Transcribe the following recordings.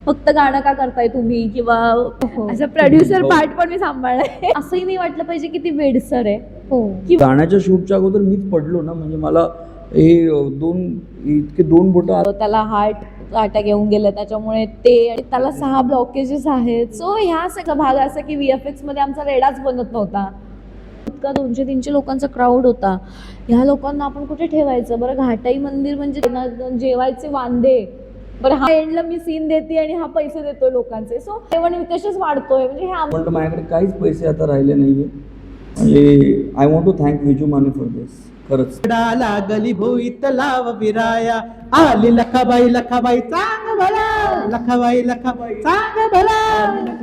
फक्त गाणं का करताय तुम्ही किंवा असं प्रोड्युसर पार्ट पण मी सांभाळलाय. असंही नाही वाटलं पाहिजे की ती वेडसर आहे. की गाण्याच्या शूटच्या अगोदर मीच पडलो ना, म्हणजे मला हे इतके दोन बोटं त्याला हार्ट अटॅक येऊन गेलं त्याच्यामुळे ते, आणि त्याला 6 ब्लॉकेजेस आहेत. सो ह्या सगळा भाग असा की VFX मध्ये आमचा रेडाच बनत नव्हता. इतका 200-300 लोकांचा क्राऊड होता. ह्या लोकांना आपण कुठे ठेवायचं बरं. घाटाई मंदिर म्हणजे जेवायचे वांदे. बरं, हा एंडला मी सीन देते आणि हा पैसे देतोय लोकांचे. सो जेवण विशेषच वाढतोय. म्हणजे हे माझ्याकडे काहीच पैसे आता राहिले नाहीये. म्हणजे I want to thank Viju Mane for this. खरंच लागली भुईत लाव विराया, आली लखाबाई चांग भला, लखाबाई चांग भला.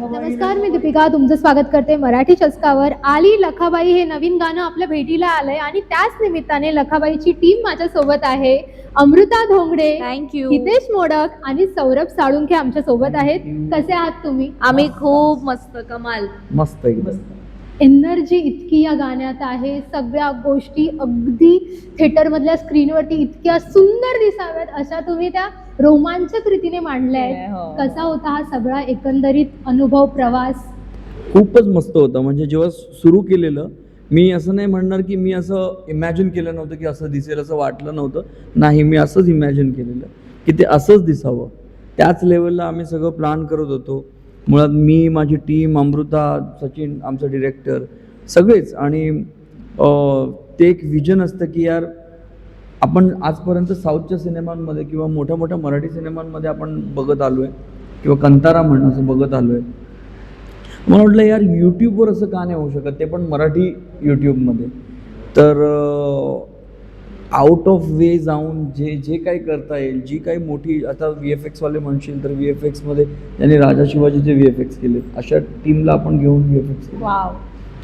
नमस्कार, मी दीपिका तुमचं स्वागत करते मराठी चस्कावर. आली लखाबाई हे नवीन गाणं आपल्या भेटीला आलंय आणि त्याच निमित्ताने लखाबाईची टीम माझ्या सोबत आहे. अमृता धोंगडे, थँक्यू. हितेश मोडक आणि सौरभ साळुंखे आमच्या सोबत आहेत. कसे आहात तुम्ही? आम्ही खूप मस्त, कमाल. मस्त एकदम. एनर्जी इतकी या गाण्यात आहे. सगळ्या गोष्टी अगदी थिएटरमधल्या स्क्रीनवरती इतक्या सुंदर दिसाव्यात अशा तुम्ही त्या रोमांचक रीतीने मांडल्या आहेत. हो. कसा होता हा सगळा एकंदरीत अनुभव, प्रवास? खूपच मस्त होतं. म्हणजे जेव्हा सुरू केलेलं, मी असं नाही म्हणणार की मी असं इमॅजिन केलं नव्हतं की असं दिसेल, असं वाटलं नव्हतं. नाही, मी असंच इमॅजिन केलेलं की ते असंच दिसावं. त्याच लेवलला आम्ही सगळं प्लॅन करत होतो. मुळात मी, माझी टीम, अमृता, सचिन आमचा डिरेक्टर, सगळेच. आणि ते एक विजन असतं की यार आपण आजपर्यंत साऊथच्या सिनेमांमध्ये किंवा मोठ्या मोठ्या मराठी सिनेमांमध्ये आपण बघत आलो आहे, किंवा कंतारा म्हणून असं बघत आलो आहे. मला वाटलं यार यूट्यूबवर असं का नाही होऊ शकत, ते पण मराठी यूट्यूबमध्ये. तर आउट ऑफ वे जाऊन जे काही करता येईल, जी काही मोठी आता VFX वाले म्हणशील तर VFXमध्ये त्यांनी राजा शिवाजीचे VFX केले, अशा टीमला आपण घेऊन VFX केले. वाव.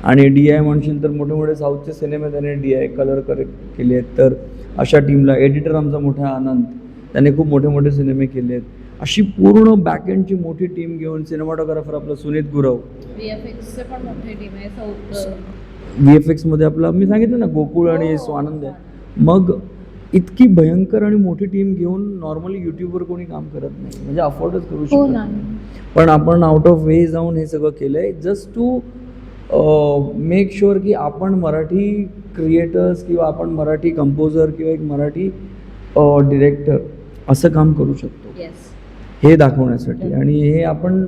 आणि DI म्हणशील तर मोठे मोठे साऊथचे सिनेमे त्याने DI कलर केले आहेत. तर अशा टीमला एडिटर आमचा मोठा आनंद, त्याने खूप मोठे मोठे सिनेमे केले आहेत. अशी पूर्ण बॅकएंडची मोठी टीम घेऊन, सिनेमाटोग्राफर आपला सुनीत गुरव, VFX पण मोठी टीम आहे साऊथ. VFXमध्ये आपला मी सांगितलं ना गोकुळ आणि स्वानंद आहे. मग इतकी भयंकर आणि मोठी टीम घेऊन नॉर्मली यूट्यूबवर कोणी काम करत नाही, म्हणजे अफोर्डच करू शकत नाही. पण आपण आउट ऑफ वे जाऊन हे सगळं केलं आहे, जस्ट टू मेक शुअर की आपण मराठी क्रिएटर्स किंवा आपण मराठी कंपोजर किंवा एक मराठी डिरेक्टर असं काम करू शकतो, हे दाखवण्यासाठी. आणि हे आपण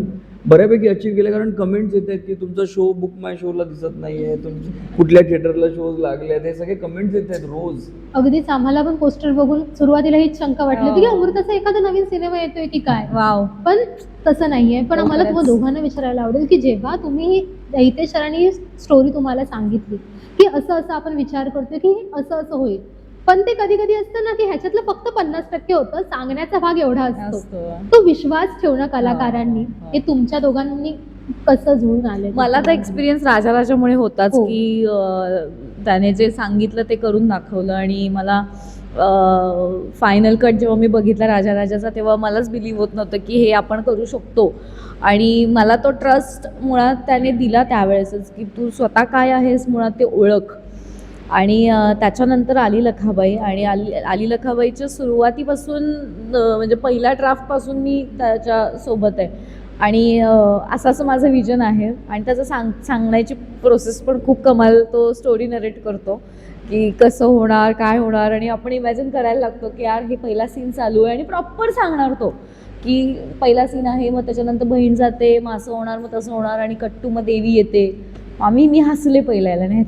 बऱ्यापैकी अचीव केलं. कारण कमेंट्स येत आहेत की तुमचा शो बुक माय शोला दिसत नाही आहे, तुमच्या कुठल्या थिएटरला शोज लागले आहेत, हे सगळे कमेंट्स येत आहेत रोज. अगदीच आम्हाला पण पोस्टर बघून सुरुवातीला हीच शंका वाटली होती की अमृताचा एखादा नवीन सिनेमा येतोय की काय. वाव. पण तसं नाहीये. पण आम्हाला तुम्हाला दोघांना विचारायला आवडेल की जेव्हा तुम्ही हितेश सरांनी स्टोरी तुम्हाला सांगितली की असं असं आपण विचार करतोय की असं असं होईल, पण ते कधी कधी असतं ना की ह्याच्यातलं फक्त 50% होतं, सांगण्याचा भाग एवढा असतो. तो विश्वास ठेवणं कलाकारांनी, हे तुमच्या दोघांनी कसं जुळून आलं? मला तर एक्सपिरियन्स राजामुळे होताच की त्याने जे सांगितलं ते करून दाखवलं. आणि मला फायनल कट जेव्हा मी बघितला राजाचा, तेव्हा मलाच बिलीव्ह होत नव्हतं की हे आपण करू शकतो. आणि मला तो ट्रस्ट मुळात त्याने दिला त्यावेळेसच की तू स्वतः काय आहेस मुळात ते ओळख. आणि त्याच्यानंतर आली लखाबाई. आणि आली लखाबाईच्या सुरुवातीपासून म्हणजे पहिल्या ड्राफ्टपासून मी त्याच्यासोबत आहे. आणि असं माझं विजन आहे. आणि त्याचं सांगण्याची प्रोसेस पण खूप कमाल. तो स्टोरी नरेट करतो की कसं होणार, काय होणार, आणि आपण इमॅजिन करायला लागतो की यार हे पहिला सीन चालू आहे. आणि प्रॉपर सांगणार तो की पहिला सीन आहे, मग त्याच्यानंतर बहीण जाते, मग असं होणार, मग तसं होणार, आणि कट्टू मग देवी येते. मी हसले पहिल्याला, नाही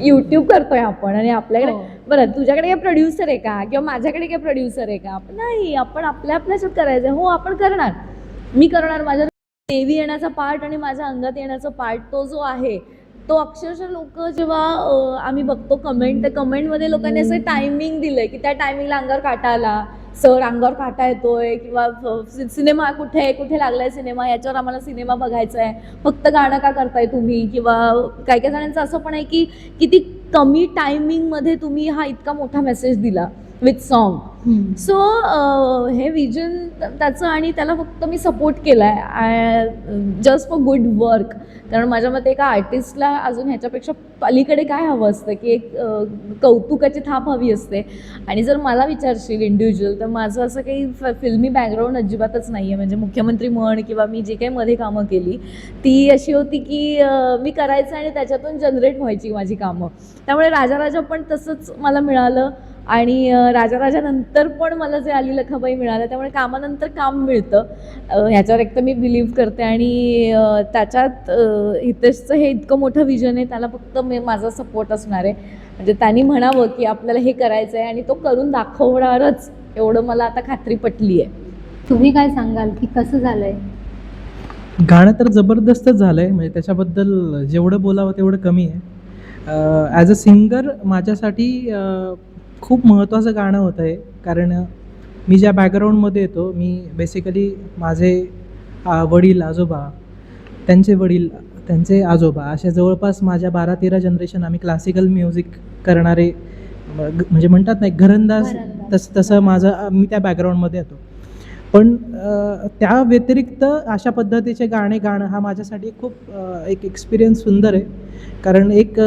यूट्यूब करतोय आपण आणि आपल्याकडे बरं तुझ्याकडे काय प्रोड्युसर आहे का किंवा माझ्याकडे काय प्रोड्युसर आहे का? नाही, आपण आपल्याच्यात करायचं. हो, आपण करणार, मी करणार. माझ्या देवी येण्याचा पार्ट आणि माझ्या अंगात येण्याचा पार्ट तो जो आहे तो अक्षरशः लोक जेव्हा आम्ही बघतो कमेंट, त्या कमेंटमध्ये लोकांनी असं टायमिंग दिलंय की त्या टायमिंगला अंगावर काटा आला, सर अंगावर काटा येतोय, किंवा सिनेमा कुठे लागलाय सिनेमा, याच्यावर आम्हाला सिनेमा बघायचा आहे, फक्त गाणं का करताय तुम्ही. किंवा काही काही जणांचं असं पण आहे की किती कमी टायमिंगमध्ये तुम्ही हा इतका मोठा मेसेज दिला. With song. सो हे विजन त्याचं, आणि त्याला फक्त मी सपोर्ट केला आहे जस्ट फॉर गुड वर्क. कारण माझ्या मते एका आर्टिस्टला अजून ह्याच्यापेक्षा पलीकडे काय हवं असतं, की एक कौतुकाची थाप हवी असते. आणि जर मला विचारशील इंडिव्हिज्युअल, तर माझं असं काही फिल्मी बॅकग्राऊंड अजिबातच नाही आहे. म्हणजे मुख्यमंत्री म्हण किंवा मी जे काही मध्ये कामं केली ती अशी होती की मी करायचं आणि त्याच्यातून जनरेट व्हायची माझी कामं. त्यामुळे राजा पण तसंच मला मिळालं, आणि राजानंतर पण मला जे आली लखाबाई मिळालं. त्यामुळे कामानंतर काम मिळतं ह्याच्यावर एक तर मी बिलीव्ह करते. आणि त्याच्यात हितेशचं हे इतकं मोठं विजन आहे, त्याला फक्त माझा सपोर्ट असणार आहे. म्हणजे त्यांनी म्हणावं की आपल्याला हे करायचं आहे आणि तो करून दाखवणारच, एवढं मला आता खात्री पटली आहे. तुम्ही काय सांगाल की कसं झालंय? गाणं तर जबरदस्तच झालं आहे, म्हणजे त्याच्याबद्दल जेवढं बोलावं तेवढं कमी आहे. ॲज अ सिंगर माझ्यासाठी खूप महत्त्वाचं गाणं होतं आहे. कारण मी ज्या बॅकग्राऊंडमध्ये येतो, मी बेसिकली माझे वडील आजोबा, त्यांचे वडील, त्यांचे आजोबा, अशा जवळपास माझ्या 12-13 जनरेशन आम्ही क्लासिकल म्युझिक करणारे, म्हणजे म्हणतात ना एक घरंदाज, तसं माझं, मी त्या बॅकग्राऊंडमध्ये येतो. पण त्या व्यतिरिक्त अशा पद्धतीचे गाणे गाणं हा माझ्यासाठी खूप एक एक्सपिरियन्स सुंदर आहे. कारण एक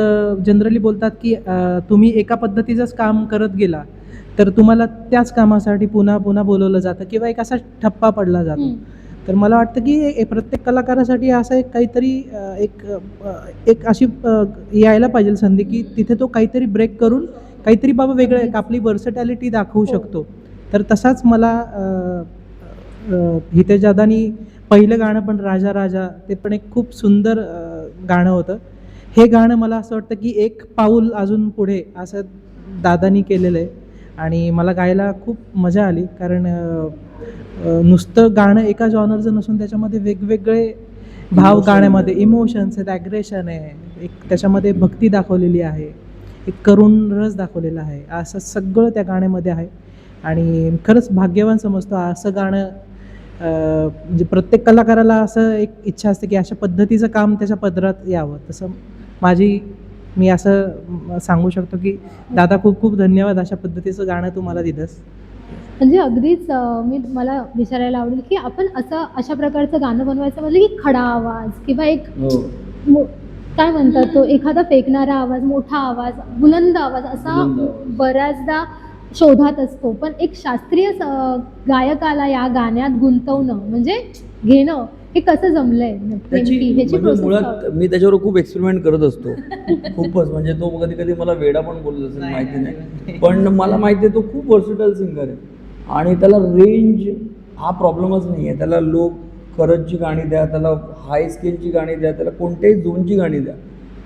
जनरली बोलतात की तुम्ही एका पद्धतीचंच काम करत गेला तर तुम्हाला त्याच कामासाठी पुन्हा पुन्हा बोलवलं जातं किंवा एक असा ठप्पा पडला जातो. तर मला वाटतं की प्रत्येक कलाकारासाठी असं एक काहीतरी एक अशी यायला पाहिजे संधी की तिथे तो काहीतरी ब्रेक करून काहीतरी बाबा वेगळं एक आपली वर्सटॅलिटी दाखवू शकतो. तर तसाच मला हितेश दादानी पहिलं गाणं पण राजा ते पण एक खूप सुंदर गाणं होतं. हे गाणं मला असं वाटतं की एक पाऊल अजून पुढे असं दादानी केलेलं आहे आणि मला गायला खूप मजा आली. कारण नुसतं गाणं एका जॉनरचं नसून त्याच्यामध्ये वेगवेगळे भाव गाण्यामध्ये, इमोशन्स आहेत, ॲग्रेशन आहे, एक त्याच्यामध्ये भक्ती दाखवलेली आहे, एक करुण रस दाखवलेला आहे, असं सगळं त्या गाण्यामध्ये आहे. आणि खरंच भाग्यवान समजतो असं गाणं. म्हणजे प्रत्येक कलाकाराला असं एक इच्छा असते की अशा पद्धतीचं काम त्याच्या पदरात यावं. तसं मी असं सांगू शकतो की दादा खूप खूप धन्यवाद, अशा पद्धतीचं गाणं तू मला दिलंस. म्हणजे अगदीच मला विचारायला आवडेल की आपण अशा प्रकारचं गाणं बनवायचं म्हणजे की खडा आवाज किंवा एक काय म्हणतात तो एखादा फेकणारा आवाज, मोठा आवाज, बुलंद आवाज असा बऱ्याचदा शोधात असतो. पण एक शास्त्रीय गायकाला या गाण्यात गुंतवणं म्हणजे घेणं हे कसं जमलंय? म्हणजे मुळात मी त्याच्यावर खूप एक्सपेरिमेंट करत असतो खूपच. म्हणजे तो कधी कधी मला वेडा पण बोलत असेल माहिती नाही, पण मला माहिती आहे तो खूप वर्सेटाईल सिंगर आहे आणि त्याला रेंज हा प्रॉब्लेमच नाही आहे. त्याला लो खरंचची गाणी द्या, त्याला हाय स्केलची गाणी द्या, त्याला कोणत्याही झोनची गाणी द्या,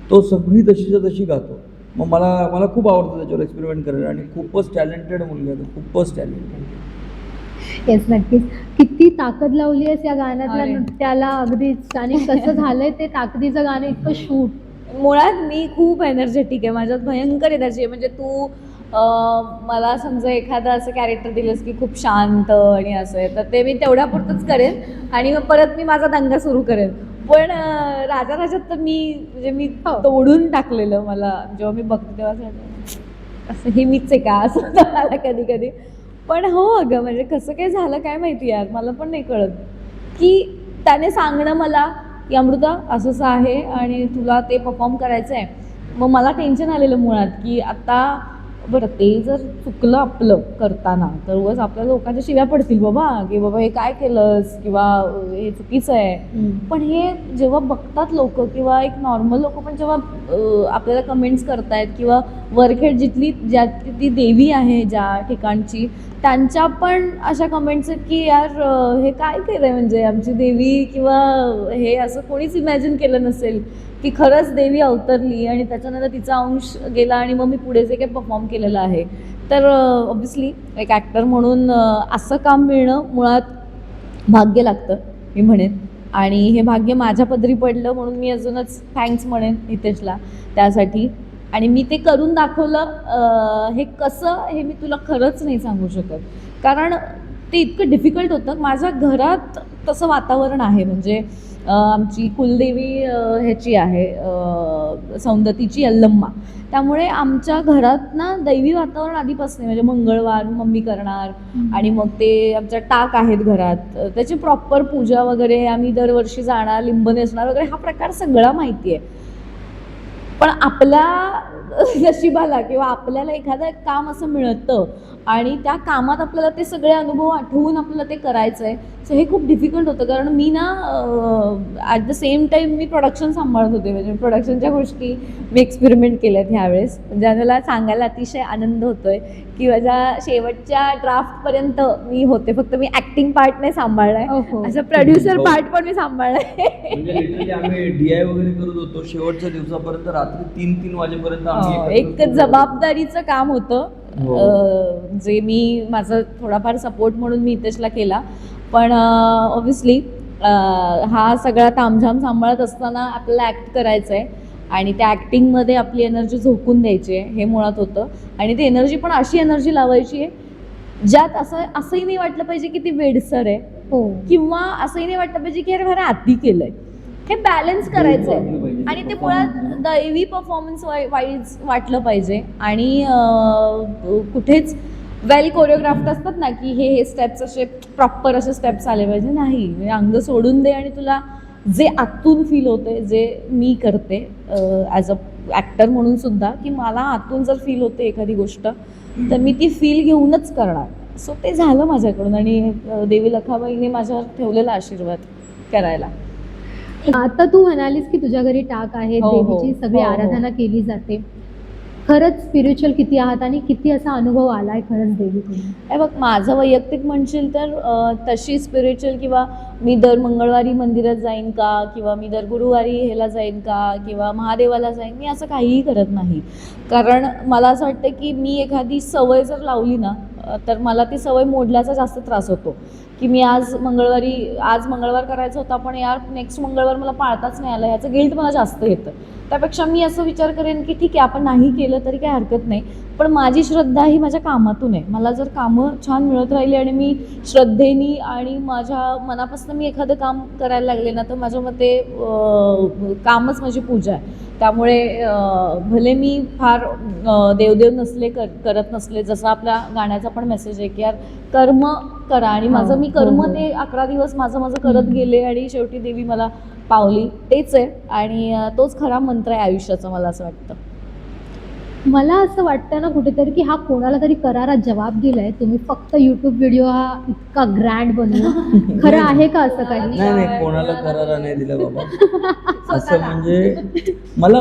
तो सगळी तशीच्या तशी गातो. मग मला खूप आवडतं त्याच्यावर एक्सपेरिमेंट करायला आणि खूपच टॅलेंटेड मुलगा आहे, खूपच टॅलेंटेड. येस, नक्कीच. किती ताकद लावली आहेस या गाण्यातल्या नृत्याला अगदीच. आणि कसं झालंय ते ताकदीचं गाणं, इतकं शूट. मुळात मी खूप एनर्जेटिक आहे, माझ्यात भयंकर एनर्जी आहे. म्हणजे तू मला समजा एखादं असं कॅरेक्टर दिलंस की खूप शांत आणि असं आहे, तर ते मी तेवढ्यापुरतंच करेन आणि मग परत मी माझा दंगा सुरू करेन. पण राजात तर मी तोडून टाकलेलं. मला जेव्हा मी बघते तेव्हा असं हे मीच आहे का असं होतं मला कधी कधी. पण हो अगं, म्हणजे कसं काय झालं काय माहिती यार, मला पण नाही कळत. की त्याने सांगणं मला की अमृता असं आहे आणि तुला ते परफॉर्म करायचं आहे. मग मला टेन्शन आलेलं मुळात की आता बरं ते जर चुकलं आपलं करताना तर उगाच आपल्या लोकांच्या शिव्या पडतील बाबा की बाबा हे काय केलंस किंवा हे चुकीचं आहे. पण हे जेव्हा बघतात लोक किंवा एक नॉर्मल लोक पण जेव्हा आपल्याला कमेंट्स करतायत किंवा वरखेड ज्या ती देवी आहे ज्या ठिकाणची, त्यांच्या पण अशा कमेंट्स आहेत की यार हे काय केलं आहे, म्हणजे आमची देवी किंवा हे असं कोणीच इमॅजिन केलं नसेल की खरंच देवी अवतरली आणि त्याच्यानंतर तिचा अंश गेला आणि मग मी पुढे जे काही परफॉर्म केलेलं आहे. तर ऑब्व्हियसली एक ॲक्टर म्हणून असं काम मिळणं मुळात भाग्य लागतं मी म्हणेन. आणि हे भाग्य माझ्या पदरी पडलं म्हणून मी अजूनच थँक्स म्हणेन हितेशला त्यासाठी. आणि मी ते करून दाखवलं. हे कसं हे मी तुला खरंच नाही सांगू शकत, कारण ते इतकं डिफिकल्ट होतं. माझ्या घरात तसं वातावरण आहे. म्हणजे आमची कुलदेवी ह्याची आहे सौंदतीची यल्लम्मा. त्यामुळे आमच्या घरात ना दैवी वातावरण आधीपासून म्हणजे मंगळवार मम्मी करणार आणि मग ते आमच्या टाक आहेत घरात, त्याची प्रॉपर पूजा वगैरे, आम्ही दरवर्षी जाणार, लिंब नेसणार वगैरे, हा प्रकार सगळा माहिती आहे. पण आपल्या नशिबाला किंवा आपल्याला एखादं काम असं मिळतं आणि त्या कामात आपल्याला ते सगळे अनुभव आठवून आपल्याला ते करायचं आहे, सो हे खूप डिफिकल्ट होतं. कारण मी ना at the same time me production सांभाळत होते, म्हणजे प्रोडक्शनच्या गोष्टी मी एक्सपेरिमेंट केल्यात ह्यावेळेस, म्हणजे मला सांगायला अतिशय आनंद होतोय की माझ्या शेवटच्या ड्राफ्टपर्यंत मी होते, फक्त मी ॲक्टिंग पार्ट नाही सांभाळलाय, असं प्रोड्युसर पार्ट पण मी सांभाळलाय. म्हणजे लिटरली आम्ही DI वगैरे करत होतो शेवटच्या दिवसापर्यंत, रात्री 3-3 वाजेपर्यंत आम्ही एक जबाबदारीचं काम होतं, जे मी माझं थोडाफार सपोर्ट म्हणून मी हितेशला केला. पण ऑब्व्हियसली हा सगळा तामझाम सांभाळत असताना आपल्याला ॲक्ट करायचं आहे आणि त्या ॲक्टिंगमध्ये आपली एनर्जी झोकून द्यायची आहे, हे मुळात होतं. आणि ती एनर्जी पण अशी एनर्जी लावायची आहे ज्यात असंही नाही वाटलं पाहिजे की ती वेडसर आहे, किंवा असंही नाही वाटलं पाहिजे की अरे खरं आधी केलंय. हे बॅलन्स करायचं आहे आणि ते मुळात दैवी परफॉर्मन्स वाईज वाटलं पाहिजे. आणि कुठेच वेल कोरिओग्राफ्ड असतात ना की हे स्टेप्स असे प्रॉपर असे स्टेप्स आले पाहिजे, नाही, म्हणजे अंग सोडून दे आणि तुला जे आतून फील होते, जे मी करते ॲज अ ॲक्टर म्हणून सुद्धा, की मला आतून जर फील होते एखादी गोष्ट तर मी ती फील घेऊनच करणार. सो ते झालं माझ्याकडून आणि देवी लखाबाईने माझ्यावर ठेवलेला आशीर्वाद करायला. आता तू म्हणालीस की तुझ्या घरी टाक आहे, हो, हो. देवीची सगळी हो, हो. आराधना केली जाते. खरंच स्पिरिच्युअल किती आहात आणि किती असा अनुभव आलाय खरंच देवीकडून? हे बघ, माझं वैयक्तिक म्हणशील तर तशी स्पिरिच्युअल किंवा मी दर मंगळवारी मंदिरात जाईन का, किंवा मी दर गुरुवारी ह्याला जाईन का, किंवा महादेवाला जाईन, मी असं काहीही करत नाही. कारण मला असं वाटतं की मी एखादी सवय जर लावली ना तर मला ती सवय मोडल्याचा जास्त त्रास होतो. की मी आज मंगळवार करायचं होतं पण यार नेक्स्ट मंगळवार मला पाळताच नाही आलं, ह्याचं गिल्ट मला जास्त येतं. त्यापेक्षा मी असं विचार करेन की ठीक आहे, आपण नाही केलं तरी काही हरकत नाही, पण माझी श्रद्धा ही माझ्या कामातून आहे. मला जर कामं छान मिळत राहिली आणि मी श्रद्धेनी आणि माझ्या मनापासून मी एखादं काम करायला लागले ना तर माझ्या मते कामच माझी पूजा आहे. त्यामुळे भले मी फार देवदेव नसले करत नसले, जसं आपल्या गाण्याचा पण मेसेज आहे की यार कर्म करा, आणि माझं मी कर्म ते 11 दिवस माझं करत गेले आणि शेवटी देवी मला पावली, तेच आहे. आणि तोच खरा मंत्र आहे आयुष्याचा, मला असं वाटतं. मला असं वाटतं ना कुठेतरी की हा कोणाला तरी करारा जबाब दिलाय, तुम्ही फक्त यूट्यूब व्हिडिओ हा इतका ग्रँड बनवून. खरं आहे का असं काही? नाही, कोणाला करारा नाही दिला बाबा. असं म्हणजे मला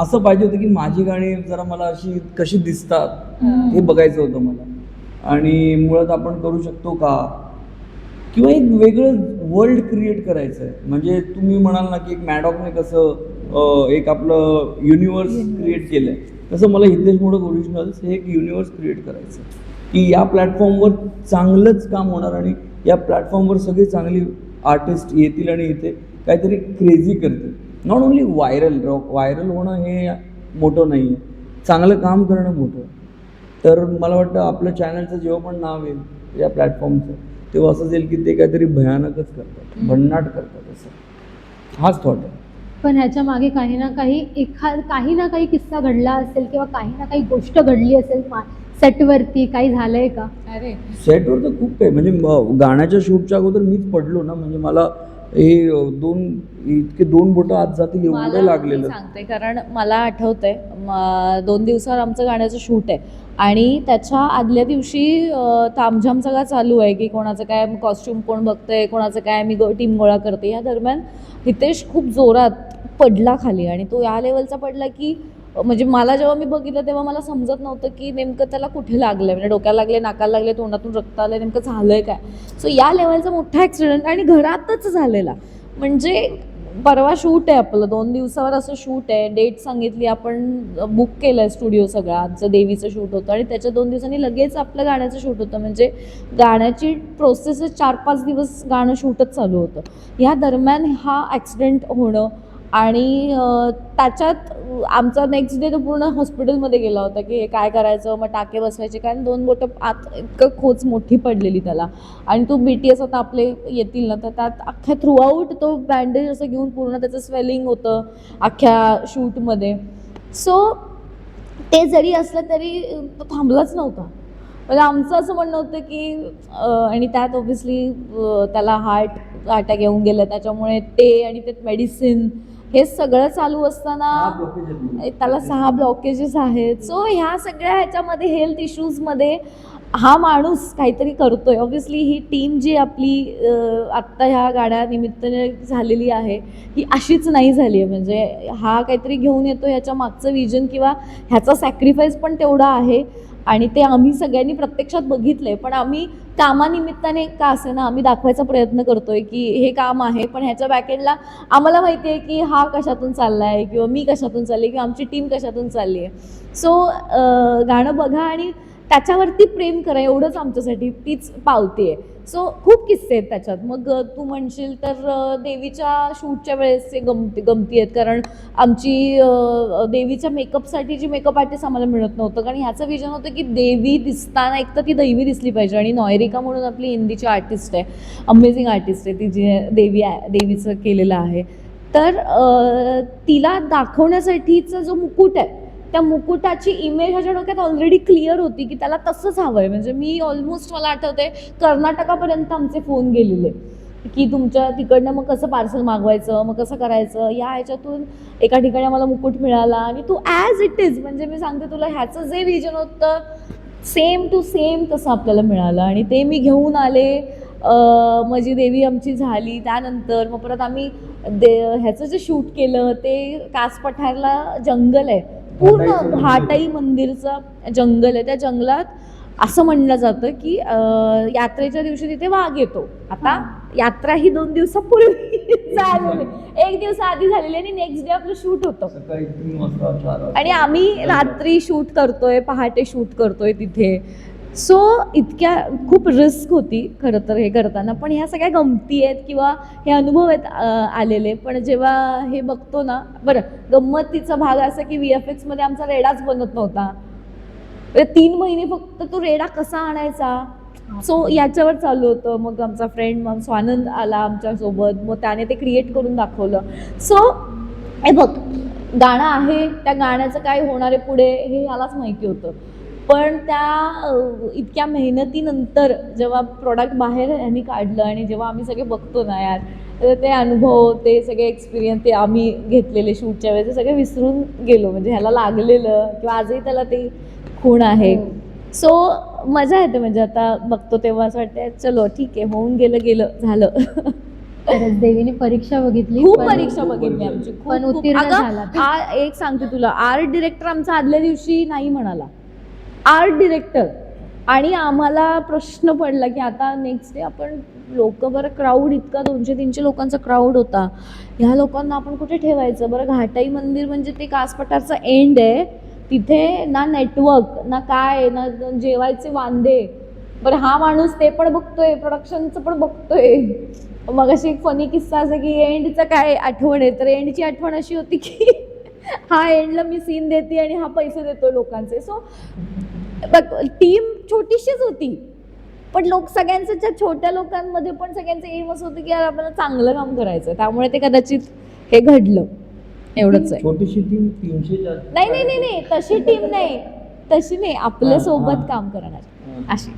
असं पाहिजे होतं की माझी गाणी जरा मला अशी कशी दिसतात हे बघायचं होतं मला, आणि मुळात आपण करू शकतो का, किंवा एक वेगळं वर्ल्ड क्रिएट करायचं आहे. म्हणजे तुम्ही म्हणाल ना की एक मॅडॉकने कसं एक आपलं युनिवर्स क्रिएट केलं आहे, तसं मला हितेश मोडक ओरिजिनल्स हे एक युनिवर्स क्रिएट करायचं की या प्लॅटफॉर्मवर चांगलंच काम होणार आणि या प्लॅटफॉर्मवर सगळे चांगली आर्टिस्ट येतील आणि इथे काहीतरी क्रेझी करतील. नॉट ओन्ली व्हायरल होणं हे मोठं नाही आहे, चांगलं काम करणं मोठं. तर मला वाटतं आपल्या चॅनलचं जेव्हा पण नाव येईल या प्लॅटफॉर्मचं तेव्हा असंच येईल की ते काहीतरी भयानकच करतात, भन्नाट करतात, असं हाच थॉट आहे. पण ह्याच्या मागे काही ना काही किस्सा घडला असेल किंवा काही ना काही गोष्ट घडली असेल सेटवरती, काही झालंय का? अरे सेटवर तर खूप काही, म्हणजे गाण्याच्या शूटच्या अगोदर मीच पडलो ना, म्हणजे मला हे इतके 2 बोटं आत जातील एवढं लागलेलं. सांगते, कारण मला आठवतंय 2 दिवसावर आमचं गाण्याचं शूट आहे आणि त्याच्या आदल्या दिवशी तामझाम सगळा चालू आहे की कोणाचं काय कॉस्ट्युम कोण बघतंय, कोणाचं काय मी टीम गोळा करते. या दरम्यान हितेश खूप जोरात पडला खाली, आणि तो या लेवलचा पडला की म्हणजे मला जेव्हा मी बघितलं तेव्हा मला समजत नव्हतं की नेमकं त्याला कुठे लागलं, म्हणजे डोक्याला लागले, नाकाला लागले, तोंडातून रक्त आलं, नेमकं झालंय काय. सो या लेवलचा मोठा ॲक्सिडेंट आणि घरातच झालेला. म्हणजे परवा शूट आहे आपलं, 2 दिवसावर असं शूट आहे, डेट सांगितली, आपण बुक केलं आहे स्टुडिओ सगळा, आजचं देवीचं शूट होतं आणि त्याच्या 2 दिवसांनी लगेच आपलं गाण्याचं शूट होतं. म्हणजे गाण्याची प्रोसेसच 4-5 दिवस गाणं शूटच चालू होतं. ह्या दरम्यान हा ॲक्सिडेंट होणं आणि त्याच्यात आमचा नेक्स्ट डे तो पूर्ण हॉस्पिटलमध्ये गेला होता की हे काय करायचं, मग टाके बसवायचे, कारण 2 बोटं आत इतकं खोच मोठी पडलेली त्याला, आणि तो BTS आता आपले येतील ना, तर त्यात अख्ख्या थ्रूआउट तो बँडेज असं घेऊन पूर्ण त्याचं स्वेलिंग होतं अख्ख्या शूटमध्ये. सो ते जरी असलं तरी तो थांबलाच नव्हता. म्हणजे आमचं असं म्हणणं होतं की आणि त्यात ऑब्व्हियसली त्याला हार्ट अटॅक येऊन गेलं, त्याच्यामुळे ते आणि ते मेडिसिन हे सगळं चालू असताना त्याला 6 ब्लॉकेजेस आहेत. सो ह्या सगळ्या ह्याच्यामध्ये हेल्थ इश्यूजमध्ये हा माणूस काहीतरी करतोय. ऑब्व्हियसली ही टीम जी आपली आत्ता ह्या गाड्या निमित्ताने झालेली आहे ही अशीच नाही झाली आहे. म्हणजे हा काहीतरी घेऊन येतो, ह्याच्या मागचं विजन किंवा ह्याचा सॅक्रिफाईस पण तेवढा आहे, आणि ते आम्ही सगळ्यांनी प्रत्यक्षात बघितलं आहे. पण आम्ही कामानिमित्ताने का असे ना आम्ही दाखवायचा प्रयत्न करतोय की हे काम आहे, पण ह्याच्या बॅकएंडला आम्हाला माहिती आहे की हा कशातून चालला आहे, किंवा मी कशातून चालली, किंवा आमची टीम कशातून चालली आहे. सो गाणं बघा आणि त्याच्यावरती प्रेम करा, एवढंच आमच्यासाठी तीच पावती आहे. सो खूप किस्से आहेत त्याच्यात. मग तू म्हणशील तर देवीच्या शूटच्या वेळेसचे गमती आहेत, कारण आमची देवीच्या मेकअपसाठी जी मेकअप आर्टिस्ट आम्हाला मिळत नव्हतं, कारण ह्याचं विजन होतं की देवी दिसताना एक तर ती दैवी दिसली पाहिजे. आणि नॉयरिका म्हणून आपली हिंदीची आर्टिस्ट आहे, अमेझिंग आर्टिस्ट आहे ती, जी देवीचं केलेलं आहे. तर तिला दाखवण्यासाठीचा जो मुकुट आहे, त्या मुकुटाची इमेज ह्याच्या डोक्यात ऑलरेडी क्लिअर होती की त्याला तसंच हवं आहे. म्हणजे मी ऑलमोस्ट, मला आठवते कर्नाटकापर्यंत आमचे फोन गेलेले की तुमच्या तिकडनं मग कसं पार्सल मागवायचं, मग कसं करायचं. या ह्याच्यातून एका ठिकाणी आम्हाला मुकुट मिळाला, आणि तू ॲज इट इज, म्हणजे मी सांगते तुला, ह्याचं जे विजन होतं सेम टू सेम तसं आपल्याला मिळालं. आणि ते मी घेऊन आले. माझी देवी आमची झाली. त्यानंतर मग परत आम्ही ह्याचं जे शूट केलं ते कास पठारला जंगल आहे, पूर्ण घाटाई मंदिरचं जंगल आहे. त्या जंगलात असं म्हणलं जातं की यात्रेच्या दिवशी तिथे वाघ येतो. आता यात्रा ही 2 दिवसापूर्वी झालेली, 1 दिवस आधी झालेली, आणि नेक्स्ट डे आपलं शूट होतं. सकाळी 3 वाजता 4 वाजता. आणि आम्ही रात्री शूट करतोय, पहाटे शूट करतोय तिथे. सो इतक्या खूप रिस्क होती खरं तर हे करताना, पण ह्या सगळ्या गमती आहेत किंवा हे अनुभव आहेत आलेले. पण जेव्हा हे बघतो ना, बरं गंमतीचा भाग असा की VFX मध्ये आमचा रेडाच बनत नव्हता. 3 महिने फक्त तो रेडा कसा आणायचा, सो याच्यावर चालू होतं. मग आमचा फ्रेंड मग स्वानंद आला आमच्यासोबत, मग त्याने ते क्रिएट करून दाखवलं. सो हे बघ, गाणं आहे, त्या गाण्याचं काय होणार आहे पुढे हे ह्यालाच माहिती होतं. पण त्या इतक्या मेहनतीनंतर जेव्हा प्रॉडक्ट बाहेर ह्यांनी काढलं, आणि जेव्हा आम्ही सगळे बघतो ना यार, तर ते अनुभव, ते सगळे एक्सपिरियन्स, ते आम्ही घेतलेले शूटच्या वेळेस, ते सगळे विसरून गेलो. म्हणजे ह्याला लागलेलं किंवा आजही त्याला ते खूण आहे. सो मजा येते. म्हणजे आता बघतो तेव्हा असं वाटतं चलो ठीक आहे, होऊन गेलं झालं. खरंच देवीने परीक्षा बघितली, खूप पण- परीक्षा बघितली आमची, पण खूप. उत्तीर्ण अगं, झाला. एक सांगते तुला, आर्ट डिरेक्टर आमचा आदल्या दिवशी नाही म्हणाला, आर्ट डिरेक्टर. आणि आम्हाला प्रश्न पडला की आता नेक्स्ट डे आपण लोक, बरं क्राऊड इतका 200-300 लोकांचा क्राऊड होता, ह्या लोकांना आपण कुठे ठेवायचं. बरं घाटाई मंदिर म्हणजे ते कासपठारचा एंड आहे, तिथे ना नेटवर्क ना काय ना जेवायचे वांदे. बरं हा माणूस ते पण बघतोय, प्रोडक्शनचं पण बघतोय. मग अशी एक फनी किस्सा असा की एंडचं काय आठवण आहे, तर एंडची आठवण अशी होती की हा एंडला मी सीन देते आणि हा पैसे देतोय लोकांचे. सो बघ, टीम छोटीशीच होती, पण सगळ्यांच्या छोट्या लोकांमध्ये पण सगळ्यांचं एम असं होतं की यार आपल्याला चांगलं काम करायचं, त्यामुळे ते कदाचित हे घडलं. एवढंच आहे. छोटीशी टीम 300 नाही, तशी नाही, आपल्या सोबत काम करणार अशी.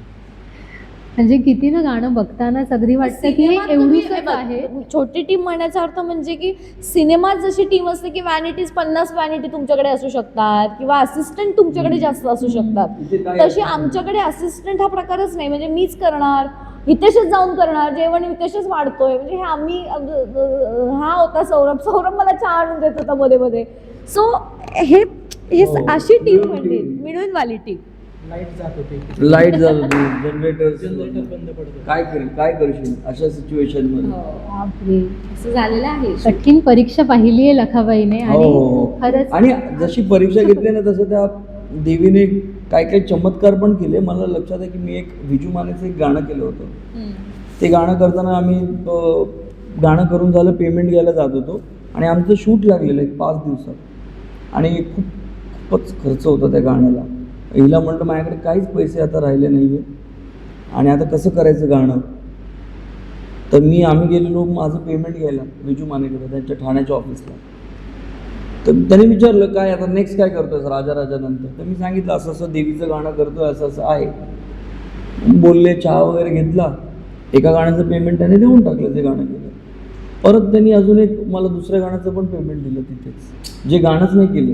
म्हणजे किती ना गाणं बघतानाच अगदी वाटतं की हे एवढूच आहे. छोटी टीम म्हणण्याचा अर्थ म्हणजे की सिनेमात जशी टीम असते की 50 वॅनिटी तुमच्याकडे असू शकतात, किंवा असिस्टंट तुमच्याकडे जास्त असू शकतात, तशी आमच्याकडे असिस्टंट हा प्रकारच नाही. म्हणजे मीच करणार, हितेशच जाऊन करणार, जेवण हितेशच वाढतोय. म्हणजे हे आम्ही, हा होता सौरभ मला चहा आणून देत होता मध्ये. सो हे अशी टीम म्हणजे मिळूनवाली टीम. लाईट जात होती, जनरेटर बंद पडतो. काय करशील अशा सिच्युएशन मध्ये. बापरे, असं झालेलं आहे. कठीण परीक्षा पाहिली आहे लखाबाईने. आणि खरंच, आणि जशी परीक्षा घेतली ना, तसं त्या देवीने काय चमत्कार पण केले. मला लक्षात आहे की मी एक विजू मानेचं एक गाणं केलं होतं. ते गाणं करताना आम्ही गाणं करून झालं, पेमेंट घ्यायला जात होतो, आणि आमचं शूट लागलेलं एक 5 दिवसात आणि खूपच खर्च होता त्या गाण्याला. हिला म्हटलं माझ्याकडे काहीच पैसे आता राहिले नाही आहे आणि आता कसं करायचं गाणं. तर आम्ही गेलेलो माझं पेमेंट घ्यायला विजू मानेकडे त्यांच्या ठाण्याच्या ऑफिसला. तर त्याने विचारलं काय आता नेक्स्ट काय करतोय राजा राजानंतर. तर मी सांगितलं असं असं देवीचं गाणं करतोय असं असं आहे. बोलले, चहा वगैरे घेतला, एका गाण्याचं पेमेंट त्याने देऊन टाकलं जे गाणं केलं. परत त्यांनी अजून एक मला दुसऱ्या गाण्याचं पण पेमेंट दिलं तिथेच, जे गाणंच नाही केलं.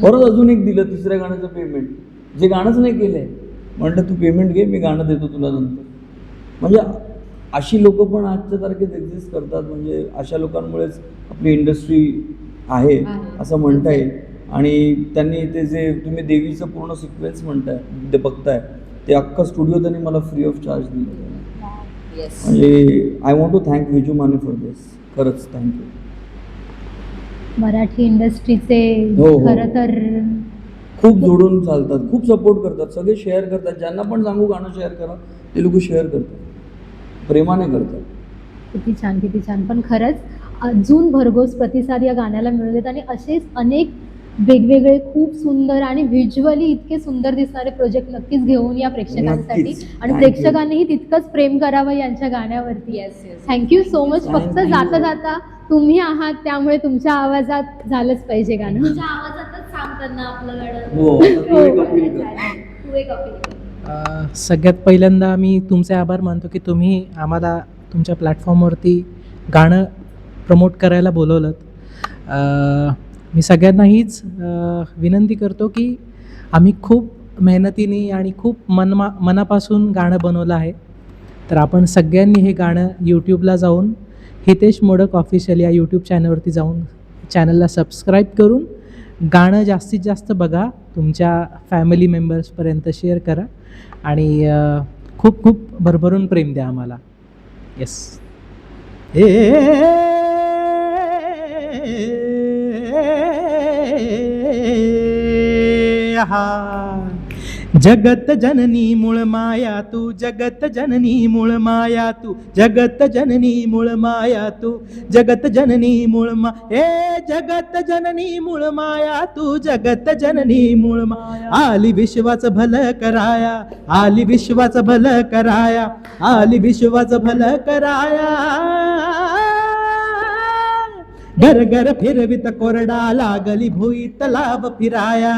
परत अजून एक दिलं तिसऱ्या गाण्याचं पेमेंट, जे गाणंच नाही केलं आहे. म्हटलं तू पेमेंट घे, मी गाणं देतो तुला नंतर. म्हणजे अशी लोक पण आजच्या तारखेत एक्झिस्ट करतात. म्हणजे अशा लोकांमुळेच आपली इंडस्ट्री आहे असं म्हणता येईल. आणि त्यांनी ते जे तुम्ही देवीचं पूर्ण सिक्वेन्स म्हणताय ते बघताय, ते अख्खा स्टुडिओ त्यांनी मला फ्री ऑफ चार्ज दिलं. म्हणजे I want to thank Viju Mane for this. खरंच थँक्यू. मराठी इंडस्ट्रीचे हो, हो. खरं तर खूप जोडून चालतात, खूप सपोर्ट करतात, सगळे शेअर करतात. ज्यांना पण सांगू गाणं शेअर करा ते लोक शेअर करतात, प्रेमाने करतात. किती छान किती छान. पण खरंच अजून भरघोस प्रतिसाद या गाण्याला मिळत आणि असेच अनेक वेगवेगळे खूप सुंदर आणि व्हिज्युअली इतके सुंदर दिसणारे प्रोजेक्ट नक्कीच घेऊन या प्रेक्षकांसाठी. नक्कीच. आणि Thank you. प्रेक्षकांनीही तितकंच प्रेम करावं यांच्या गाण्यावरती. Yes yes. Thank you so much. Thank फक्त you. जाता जाता तुम्ही आहात त्यामुळे तुमच्या आवाजात झालंच पाहिजे गाणं. तुझ्या आवाजातच सांगताना आपलं गाणं. हो, तू एक अपील कर. तू एक अपील कर. सगळ्यात पहिल्यांदा मी तुमचे आभार मानतो की तुम्ही आम्हाला तुमच्या प्लॅटफॉर्मवरती गाणं प्रमोट करायला बोलवलं. मी सगळ्यांनाहीच विनंती करतो की आम्ही खूप मेहनतीने आणि खूप मनापासून गाणं बनवलं आहे. तर आपण सगळ्यांनी हे गाणं यूट्यूबला जाऊन हितेश मोडक ऑफिशियल या यूट्यूब चॅनलवरती जाऊन चॅनलला सबस्क्राईब करून गाणं जास्तीत जास्त बघा, तुमच्या फॅमिली मेंबर्सपर्यंत शेअर करा आणि खूप खूप भरभरून प्रेम द्या आम्हाला. येस. जगत जननी मूळ माया तू, जगत जननी मूळ माया तू, जगत जननी मूळ माया तू, जगत जननी मूळ जगत जननी मूळ माया तू, जगत जननी मूळ माया. आली विश्वाचं भलं कराया, आली विश्वाचं भलं कराया, आली विश्वाचं भलं कराया. घर घर फिरवित कोरडा लागली भुईत लाभ फिराया,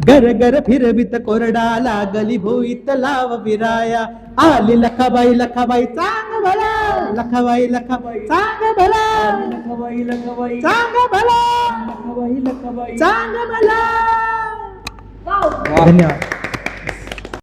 घर घर फिरवित कोरडा लागली भुईत लाभ फिराया. आली लखाबाई लखाबाई चांग भला, लखाबाई लखाबाई चांग भला, लखाबाई लखाबाई चांग भला, लखाबाई लखाबाई चांग भला. धन्यवाद.